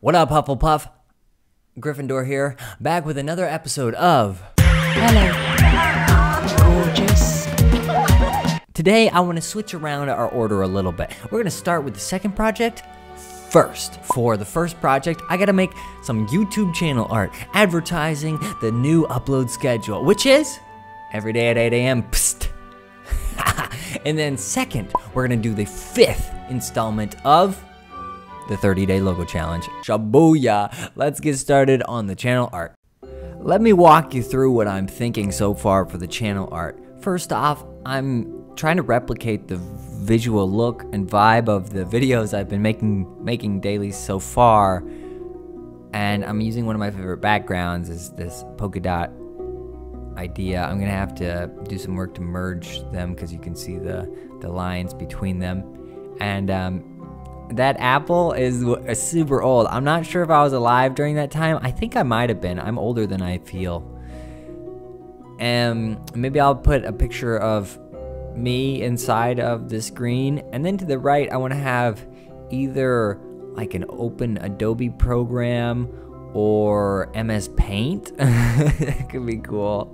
What up, Hufflepuff? Gryffindor here, back with another episode of Hello, gorgeous. Today, I want to switch around our order a little bit. We're going to start with the second project first. For the first project, I got to make some YouTube channel art advertising the new upload schedule, which is every day at 8 a.m. Psst. And then second, we're going to do the fifth installment of the 30-day logo challenge. Shabuya! Let's get started on the channel art. Let me walk you through what I'm thinking so far for the channel art. First off, I'm trying to replicate the visual look and vibe of the videos I've been making daily so far. And I'm using one of my favorite backgrounds is this polka dot idea. I'm gonna have to do some work to merge them because you can see the lines between them. And that apple is super old. I'm not sure if I was alive during that time. I think I might have been. I'm older than I feel. And maybe I'll put a picture of me inside of the screen. And then to the right, I want to have either like an open Adobe program or MS Paint. That could be cool.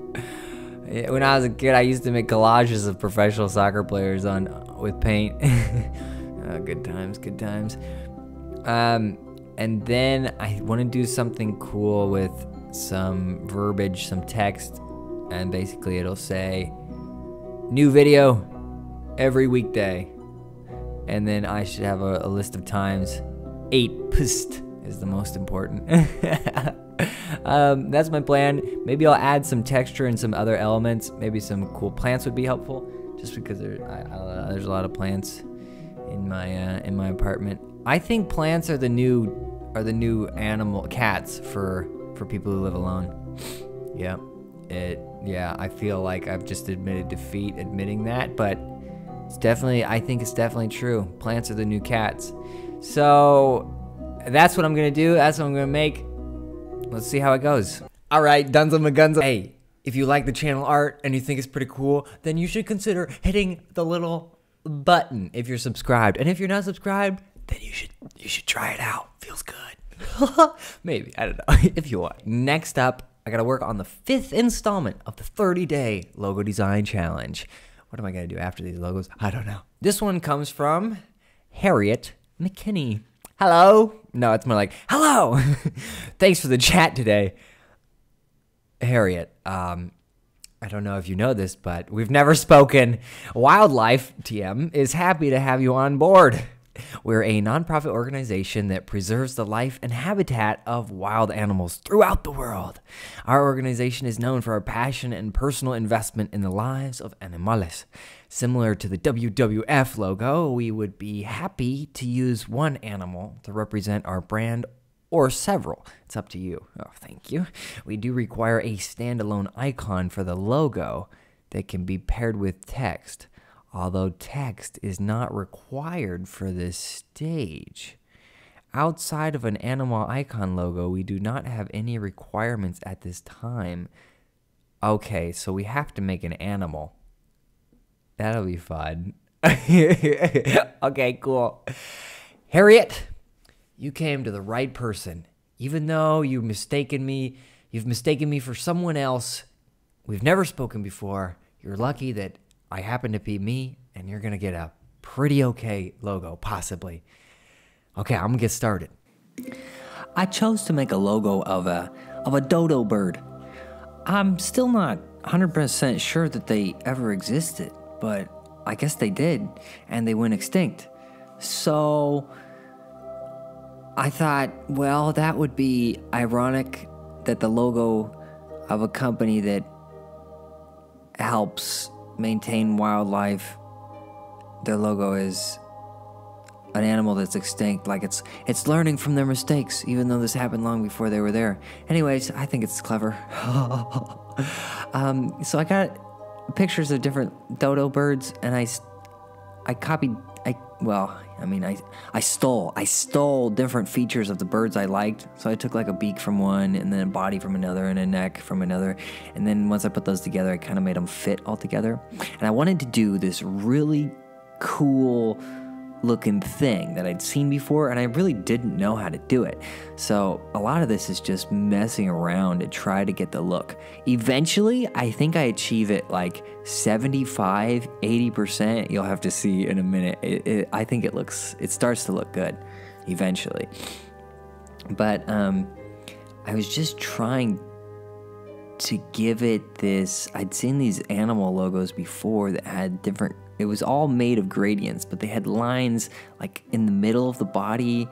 When I was a kid, I used to make collages of professional soccer players with paint. Good times, good times. And then I want to do something cool with some verbiage, some text, and basically it'll say, new video every weekday. And then I should have a list of times. 8 pst is the most important. That's my plan. Maybe I'll add some texture and some other elements. Maybe some cool plants would be helpful, just because there's a lot of plants in my apartment. I think plants are the new animal cats for people who live alone. Yeah, I feel like I've just admitted defeat admitting that, but I think it's definitely true. Plants are the new cats. So that's what I'm gonna do. That's what I'm gonna make. Let's see how it goes. All right, Dunza Magunza. Hey, if you like the channel art and you think it's pretty cool, then you should consider hitting the little button if you're subscribed. And if you're not subscribed, then you should try it out. Feels good. Maybe, I don't know, if you want. Next up, I gotta work on the 5th installment of the 30-day logo design challenge. What am I gonna do after these logos? I don't know. This one comes from Harriet McKinney. Hello? No, it's more like, hello! Thanks for the chat today. Harriet, I don't know if you know this, but we've never spoken. Wildlife TM is happy to have you on board. We're a nonprofit organization that preserves the life and habitat of wild animals throughout the world. Our organization is known for our passion and personal investment in the lives of animales. Similar to the WWF logo, we would be happy to use one animal to represent our brand or several. It's up to you. Oh, thank you. We do require a standalone icon for the logo that can be paired with text, although text is not required for this stage. Outside of an animal icon logo, we do not have any requirements at this time. Okay, so we have to make an animal. That'll be fun. Okay, cool. Harriet, you came to the right person. Even though you've mistaken me for someone else. We've never spoken before. You're lucky that I happen to be me, and you're gonna get a pretty okay logo, possibly. Okay, I'm gonna get started. I chose to make a logo of a dodo bird. I'm still not 100% sure that they ever existed, but I guess they did, and they went extinct. So I thought, well, that would be ironic that the logo of a company that helps maintain wildlife, their logo is an animal that's extinct. Like it's learning from their mistakes, even though this happened long before they were there. Anyways, I think it's clever. So I got pictures of different dodo birds, and I stole different features of the birds I liked. So I took like a beak from one, and then a body from another, and a neck from another. And then once I put those together, I kind of made them fit all together. And I wanted to do this really cool looking thing that I'd seen before, and I really didn't know how to do it. So a lot of this is just messing around to try to get the look. Eventually, I think I achieve it like 75, 80%. You'll have to see in a minute. I think it starts to look good eventually. But I was just trying to give it this. I'd seen these animal logos before that had different, it was all made of gradients, but they had lines like in the middle of the body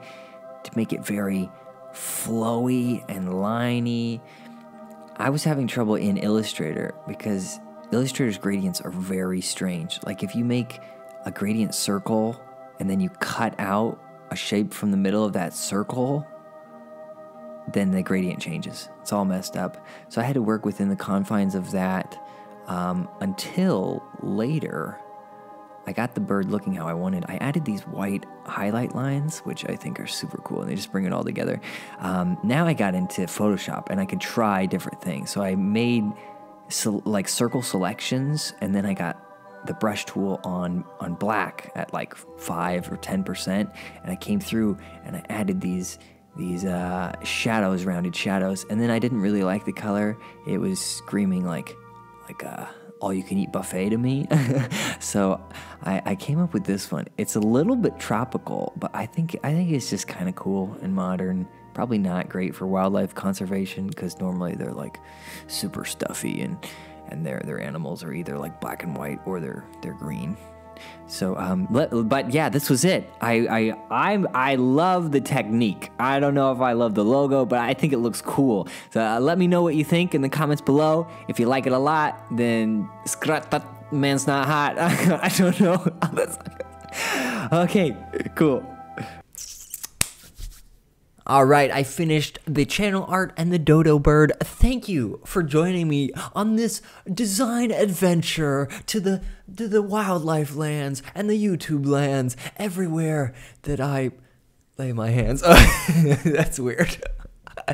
to make it very flowy and liney. I was having trouble in Illustrator because Illustrator's gradients are very strange. Like if you make a gradient circle and then you cut out a shape from the middle of that circle, then the gradient changes. It's all messed up. So I had to work within the confines of that until later I got the bird looking how I wanted. I added these white highlight lines, which I think are super cool, and they just bring it all together. Now I got into Photoshop, and I could try different things. So I made like circle selections, and then I got the brush tool on black at like 5 or 10%, and I came through and I added these shadows, rounded shadows, and then I didn't really like the color. It was screaming like all-you-can-eat buffet to me. So I came up with this one. It's a little bit tropical, but I think it's just kind of cool and modern. Probably not great for wildlife conservation because normally they're like super stuffy and their animals are either like black and white or they're green. So, but yeah, this was it. I love the technique. I don't know if I love the logo, but I think it looks cool. So let me know what you think in the comments below. If you like it a lot, then scrat that man's not hot. I don't know. Okay, cool. All right, I finished the channel art and the dodo bird. Thank you for joining me on this design adventure to the wildlife lands and the YouTube lands, everywhere that I lay my hands. That's weird.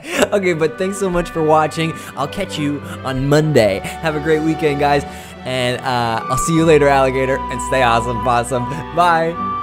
Okay, but thanks so much for watching. I'll catch you on Monday. Have a great weekend, guys, and I'll see you later, alligator, and stay awesome, possum. Bye.